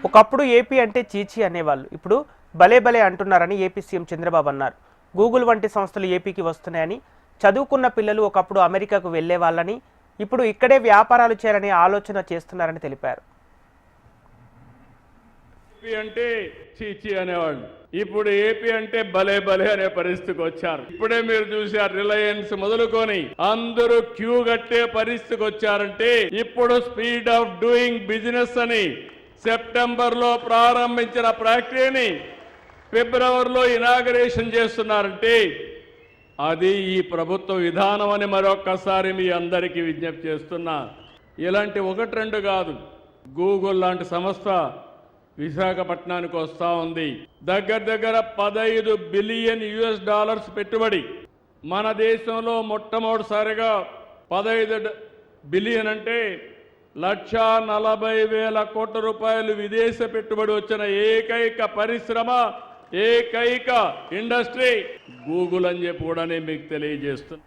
ఒకప్పుడు ఏపీ అంటే చీచీ అనేవాళ్ళు. ఇప్పుడు భలే భలే అంటున్నారని ఏపీ సీఎం చంద్రబాబు అన్నారు. గూగుల్ వంటి సంస్థలు ఏపీకి వస్తున్నాయని, చదువుకున్న పిల్లలు ఒకప్పుడు అమెరికాకు వెళ్లే వాళ్ళని, ఇప్పుడు ఇక్కడే వ్యాపారాలు చేయాలనే ఆలోచన చేస్తున్నారని తెలిపారు. ఏపీ అంటే చీచీ అనేవాళ్ళు, ఇప్పుడు ఏపీ అంటే భలే భలే అనే పరిస్థితికి వచ్చారు. ఇప్పుడే మీరు చూశారు, రిలయన్స్ మొదలుకొని అందరూ క్యూ కట్టే పరిస్థితికి వచ్చారంటే ఇప్పుడు స్పీడ్ ఆఫ్ డూయింగ్ బిజినెస్ అని సెప్టెంబర్ లో ప్రారంభించిన ఫ్యాక్టరీని ఫిబ్రవరిలో ఇనాగరేషన్ చేస్తున్నారంటే అది ఈ ప్రభుత్వ విధానం అని మరొక్కసారి మీ అందరికీ విజ్ఞప్తి చేస్తున్నా. ఇలాంటి ఒకటి రెండు కాదు, గూగుల్ లాంటి సంస్థ విశాఖపట్నానికి వస్తూ ఉంది. దగ్గర 15 బిలియన్ US$ పెట్టుబడి. మన దేశంలో మొట్టమొదటిసారిగా 15 బిలియన్ అంటే 1,40,000 కోట్ల రూపాయలు విదేశ పెట్టుబడి వచ్చిన ఏకైక పరిశ్రమ, ఏకైక ఇండస్ట్రీ గూగుల్ అని చెప్పి కూడా నేను మీకు తెలియజేస్తున్నా.